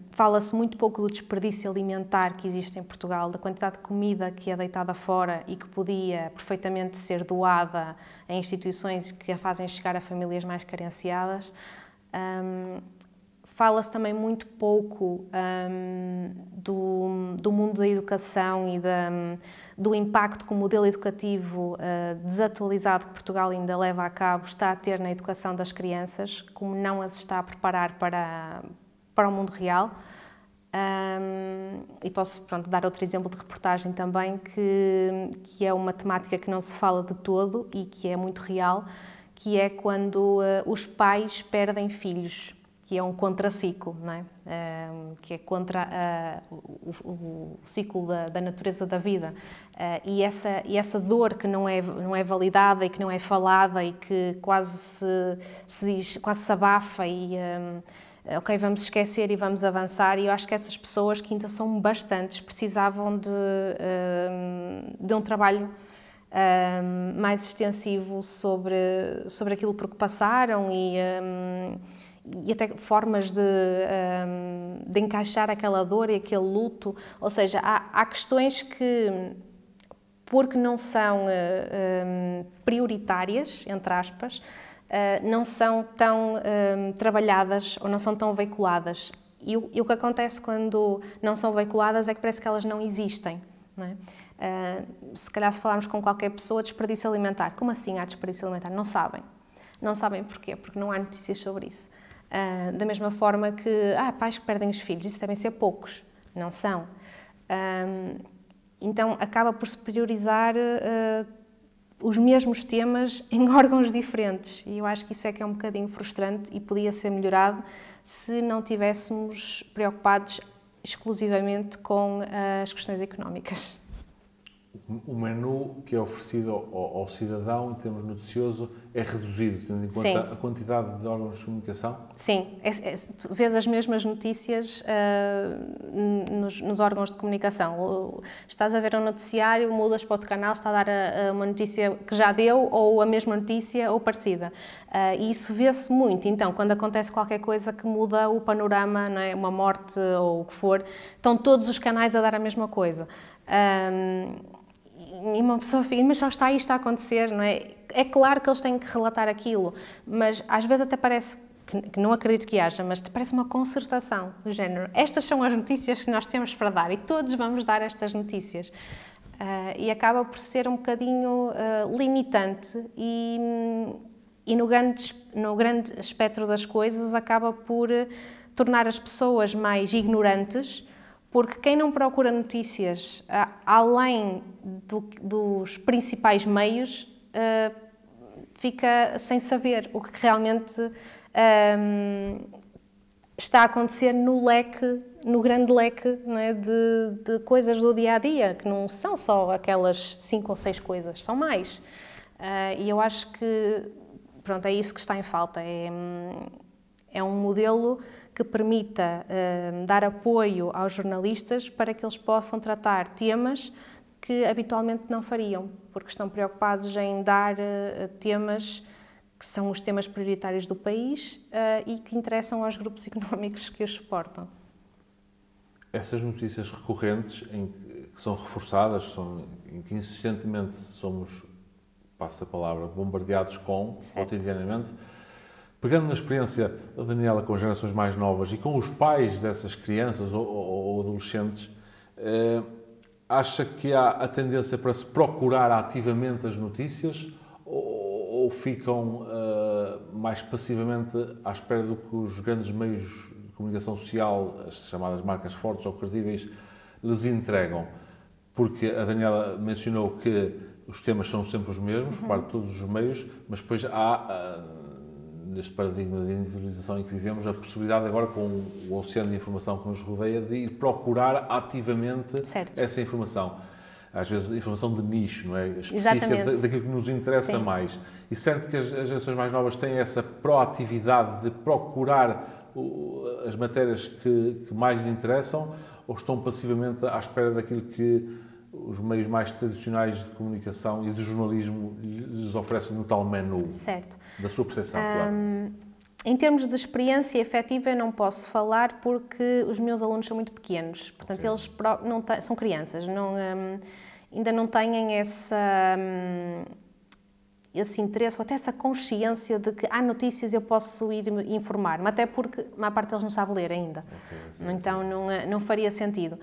Fala-se muito pouco do desperdício alimentar que existe em Portugal, da quantidade de comida que é deitada fora e que podia perfeitamente ser doada a instituições que a fazem chegar a famílias mais carenciadas. Fala-se também muito pouco do mundo da educação e do impacto que o modelo educativo desatualizado que Portugal ainda leva a cabo está a ter na educação das crianças, como não as está a preparar para o mundo real. E posso dar outro exemplo de reportagem também, que é uma temática que não se fala de todo e que é muito real, que é quando os pais perdem filhos, que é um contraciclo, não é? Que é contra o ciclo da natureza da vida. E essa dor que não é validada e que não é falada e que quase se diz, quase se abafa e ok, vamos esquecer e vamos avançar, e eu acho que essas pessoas, que ainda são bastantes, precisavam de um trabalho mais extensivo sobre aquilo por que passaram e até formas de encaixar aquela dor e aquele luto. Ou seja, há questões que, porque não são prioritárias, entre aspas, não são tão trabalhadas ou não são tão veiculadas. E o que acontece quando não são veiculadas é que parece que elas não existem. Não é? Se calhar, se falarmos com qualquer pessoa, desperdício alimentar. Como assim há desperdício alimentar? Não sabem. Não sabem porquê, porque não há notícias sobre isso. Da mesma forma que pais que perdem os filhos, isso devem ser poucos. Não são. Então, acaba por se priorizar os mesmos temas em órgãos diferentes. E eu acho que isso é que é um bocadinho frustrante e podia ser melhorado se não tivéssemos preocupados exclusivamente com as questões económicas. O menu que é oferecido ao cidadão, em termos noticioso, é reduzido, tendo em conta a quantidade de órgãos de comunicação? Sim, tu vês as mesmas notícias nos órgãos de comunicação. Estás a ver um noticiário, mudas para outro canal, está a dar uma notícia que já deu, ou a mesma notícia, ou parecida. E isso vê-se muito. Então, quando acontece qualquer coisa que muda o panorama, não é? Uma morte ou o que for, estão todos os canais a dar a mesma coisa. E uma pessoa fica, mas só está isto a acontecer, não é? É claro que eles têm que relatar aquilo, mas às vezes até parece, que não acredito que haja, mas parece uma concertação do género. Estas são as notícias que nós temos para dar e todos vamos dar estas notícias. E acaba por ser um bocadinho limitante e no grande espectro das coisas acaba por tornar as pessoas mais ignorantes, porque quem não procura notícias além dos principais meios fica sem saber o que realmente está a acontecer no grande leque, não é, de coisas do dia-a-dia, que não são só aquelas 5 ou 6 coisas, são mais. E eu acho que, pronto, é isso que está em falta, é um modelo que permita dar apoio aos jornalistas para que eles possam tratar temas que habitualmente não fariam, porque estão preocupados em dar temas que são os temas prioritários do país e que interessam aos grupos económicos que os suportam. Essas notícias recorrentes, que são reforçadas, em que insistentemente somos, passa a palavra, bombardeados cotidianamente, pegando na experiência da Daniela com gerações mais novas e com os pais dessas crianças ou adolescentes, acha que há a tendência para se procurar ativamente as notícias ou ficam mais passivamente à espera do que os grandes meios de comunicação social, as chamadas marcas fortes ou credíveis, lhes entregam? Porque a Daniela mencionou que os temas são sempre os mesmos, por parte de todos os meios, mas depois há, neste paradigma de individualização em que vivemos, a possibilidade agora, com o oceano de informação que nos rodeia, de ir procurar ativamente essa informação. Às vezes, informação de nicho, não é? Específica daquilo que nos interessa mais. E sente que as gerações mais novas têm essa proatividade de procurar as matérias que mais lhe interessam, ou estão passivamente à espera daquilo que os meios mais tradicionais de comunicação e de jornalismo lhes oferecem no tal menu? Certo. Da sua percepção, claro. Em termos de experiência efetiva, eu não posso falar porque os meus alunos são muito pequenos. Portanto, eles não são crianças, ainda não têm esse interesse ou até essa consciência de que há notícias eu posso ir informar-me, até porque a maior parte deles não sabe ler ainda. Então não faria sentido.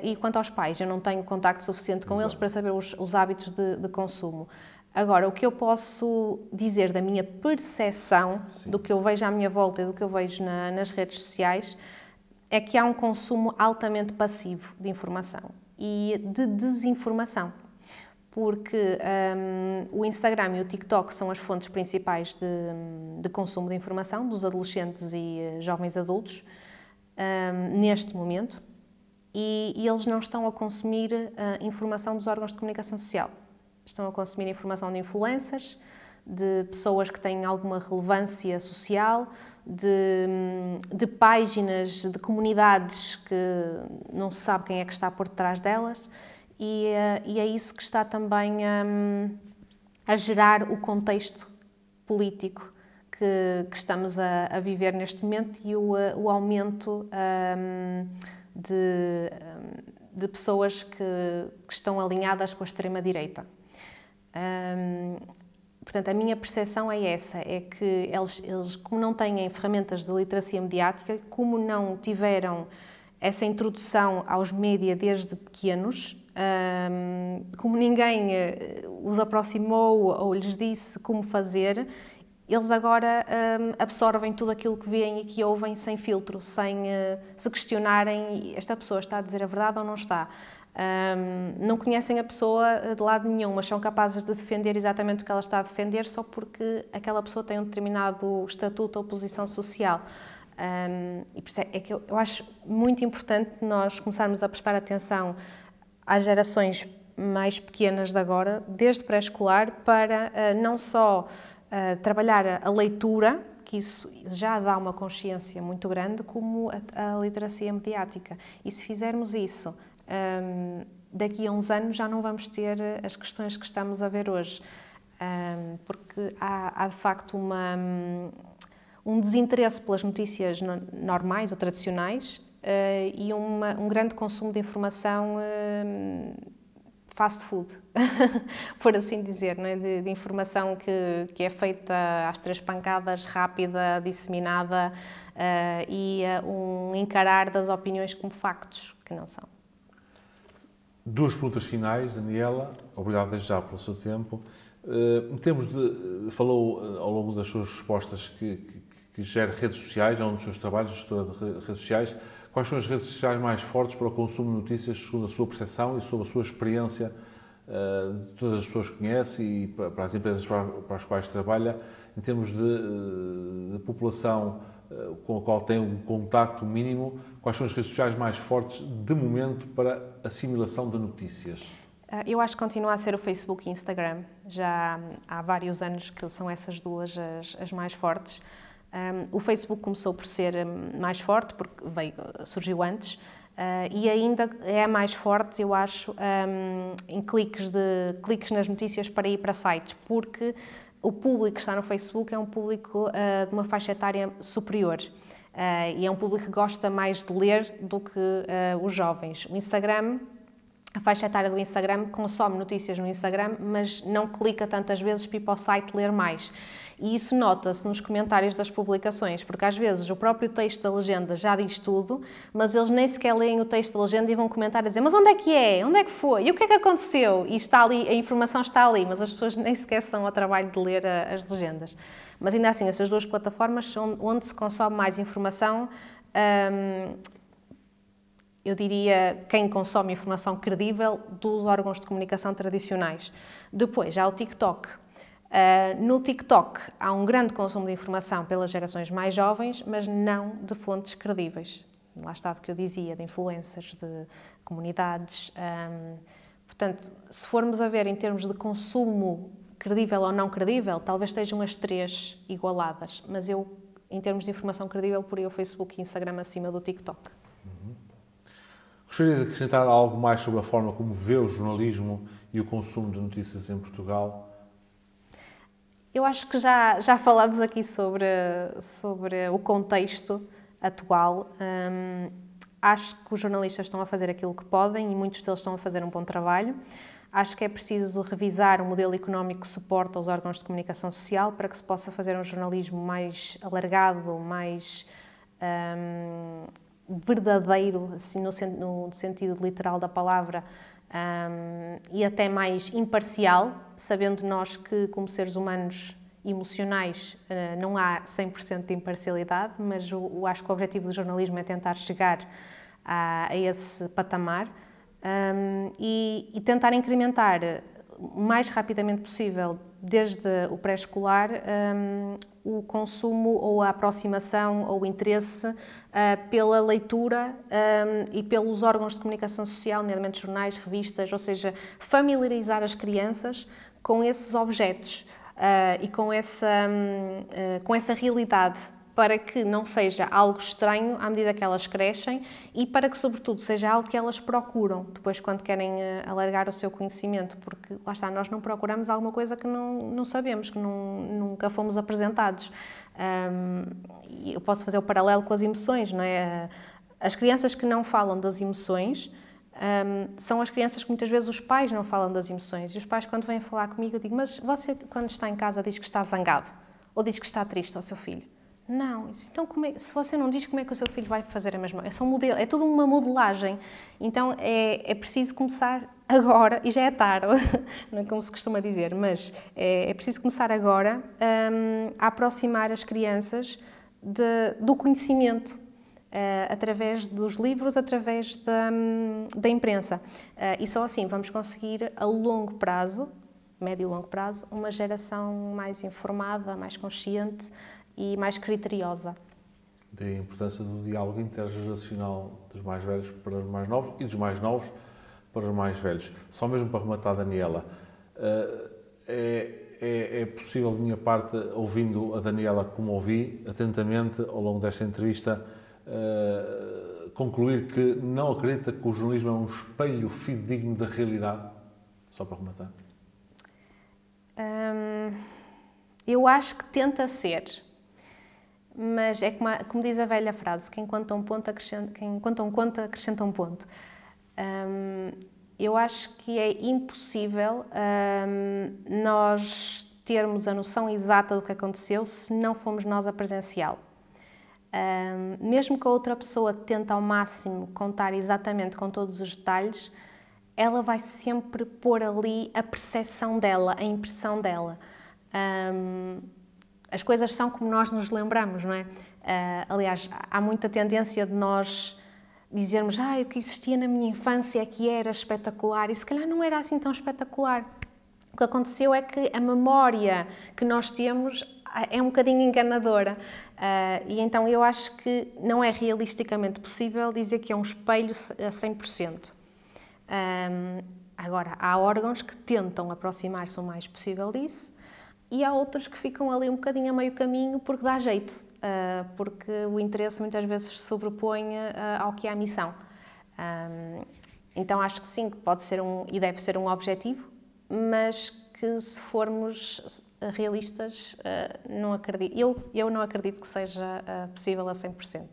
E quanto aos pais, eu não tenho contacto suficiente com eles para saber os hábitos de consumo. Agora, o que eu posso dizer da minha percepção, do que eu vejo à minha volta e do que eu vejo nas redes sociais, é que há um consumo altamente passivo de informação e de desinformação. Porque o Instagram e o TikTok são as fontes principais de consumo de informação dos adolescentes e jovens adultos neste momento, e eles não estão a consumir informação dos órgãos de comunicação social. Estão a consumir informação de influencers, de pessoas que têm alguma relevância social, de páginas, de comunidades que não se sabe quem é que está por detrás delas, e é isso que está também a gerar o contexto político que estamos a viver neste momento e o aumento de pessoas que estão alinhadas com a extrema-direita. Portanto, a minha percepção é essa, é que eles, como não têm ferramentas de literacia mediática, como não tiveram essa introdução aos média desde pequenos, como ninguém os aproximou ou lhes disse como fazer, eles agora absorvem tudo aquilo que veem e que ouvem sem filtro, sem se questionarem, esta pessoa está a dizer a verdade ou não está. Não conhecem a pessoa de lado nenhum, mas são capazes de defender exatamente o que ela está a defender só porque aquela pessoa tem um determinado estatuto ou posição social. E por isso é que eu acho muito importante nós começarmos a prestar atenção às gerações mais pequenas de agora, desde pré-escolar, para não só trabalhar a leitura, que isso já dá uma consciência muito grande, como a literacia mediática. E se fizermos isso, daqui a uns anos já não vamos ter as questões que estamos a ver hoje, porque há de facto um desinteresse pelas notícias normais ou tradicionais e um grande consumo de informação fast food, por assim dizer, não é? de informação que é feita às 3 pancadas, rápida, disseminada e um encarar das opiniões como factos, que não são. 2 perguntas finais, Daniela. Obrigado desde já pelo seu tempo. Em termos falou ao longo das suas respostas que gera redes sociais, é um dos seus trabalhos, gestora de redes sociais. Quais são as redes sociais mais fortes para o consumo de notícias, segundo a sua percepção e sobre a sua experiência de todas as pessoas que conhece e para as empresas para as quais trabalha, em termos de população com a qual tem um contacto mínimo, quais são as redes sociais mais fortes, de momento, para assimilação de notícias? Eu acho que continua a ser o Facebook e o Instagram. Já há vários anos que são essas duas as mais fortes. O Facebook começou por ser mais forte, porque surgiu antes, e ainda é mais forte, eu acho, em cliques nas notícias para ir para sites, porque o público que está no Facebook é um público de uma faixa etária superior. E é um público que gosta mais de ler do que os jovens. O Instagram, a faixa etária do Instagram consome notícias no Instagram, mas não clica tantas vezes para ir para o site ler mais. E isso nota-se nos comentários das publicações, porque às vezes o próprio texto da legenda já diz tudo, mas eles nem sequer leem o texto da legenda e vão comentar a dizer: mas onde é que é? Onde é que foi? E o que é que aconteceu? E está ali, a informação está ali, mas as pessoas nem sequer se dão ao trabalho de ler as legendas. Mas ainda assim, essas duas plataformas são onde se consome mais informação. Eu diria, quem consome informação credível dos órgãos de comunicação tradicionais. Depois, há o TikTok. No TikTok há um grande consumo de informação pelas gerações mais jovens, mas não de fontes credíveis. Lá está o que eu dizia, de influencers, de comunidades. Portanto, se formos a ver em termos de consumo credível ou não credível, talvez estejam as três igualadas. Mas eu, em termos de informação credível, poria o Facebook e o Instagram acima do TikTok. Gostaria de acrescentar algo mais sobre a forma como vê o jornalismo e o consumo de notícias em Portugal? Eu acho que já falámos aqui sobre o contexto atual. Acho que os jornalistas estão a fazer aquilo que podem e muitos deles estão a fazer um bom trabalho. Acho que é preciso revisar o modelo económico que suporta os órgãos de comunicação social para que se possa fazer um jornalismo mais alargado, mais verdadeiro, assim, no sentido literal da palavra, e até mais imparcial, sabendo nós que, como seres humanos emocionais, não há 100% de imparcialidade, mas acho que o objetivo do jornalismo é tentar chegar a esse patamar e tentar incrementar o mais rapidamente possível, desde o pré-escolar, o consumo ou a aproximação ou o interesse pela leitura e pelos órgãos de comunicação social, nomeadamente jornais, revistas, ou seja, familiarizar as crianças com esses objetos e com essa realidade, para que não seja algo estranho à medida que elas crescem e para que, sobretudo, seja algo que elas procuram depois quando querem alargar o seu conhecimento, porque, lá está, nós não procuramos alguma coisa que não sabemos, que nunca fomos apresentados. Eu posso fazer o paralelo com as emoções, não é? As crianças que não falam das emoções são as crianças que muitas vezes os pais não falam das emoções. E os pais, quando vêm falar comigo, eu digo: mas você, quando está em casa, diz que está zangado? Ou diz que está triste ao seu filho? Não, então se você não diz, como é que o seu filho vai fazer a mesma coisa? É tudo uma modelagem. Então é preciso começar agora, e já é tarde, não é como se costuma dizer, mas é preciso começar agora a aproximar as crianças do conhecimento, através dos livros, através da imprensa. E só assim vamos conseguir, a longo prazo, médio e longo prazo, uma geração mais informada, mais consciente e mais criteriosa. Daí a importância do diálogo intergeracional dos mais velhos para os mais novos e dos mais novos para os mais velhos. Só mesmo para rematar, Daniela, é possível, de minha parte, ouvindo a Daniela como ouvi atentamente ao longo desta entrevista, concluir que não acredita que o jornalismo é um espelho fidedigno da realidade? Só para rematar. Eu acho que tenta ser. Mas é como diz a velha frase: quem conta um conto acrescenta um ponto. Eu acho que é impossível nós termos a noção exata do que aconteceu se não fomos nós a presenciá-lo. Mesmo que a outra pessoa tente ao máximo contar exatamente com todos os detalhes, ela vai sempre pôr ali a percepção dela, a impressão dela. As coisas são como nós nos lembramos, não é? Aliás, há muita tendência de nós dizermos: o que existia na minha infância é que era espetacular, e se calhar não era assim tão espetacular. O que aconteceu é que a memória que nós temos é um bocadinho enganadora. E então eu acho que não é realisticamente possível dizer que é um espelho a 100%. Agora, há órgãos que tentam aproximar-se o mais possível disso, e há outros que ficam ali um bocadinho a meio caminho porque dá jeito, porque o interesse muitas vezes se sobrepõe ao que é a missão. Então acho que sim, que pode ser e deve ser um objetivo, mas que se formos realistas, não acredito. Eu não acredito que seja possível a 100%.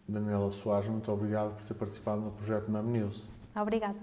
Daniela Soares, muito obrigado por ter participado no projeto Mem News. Obrigada.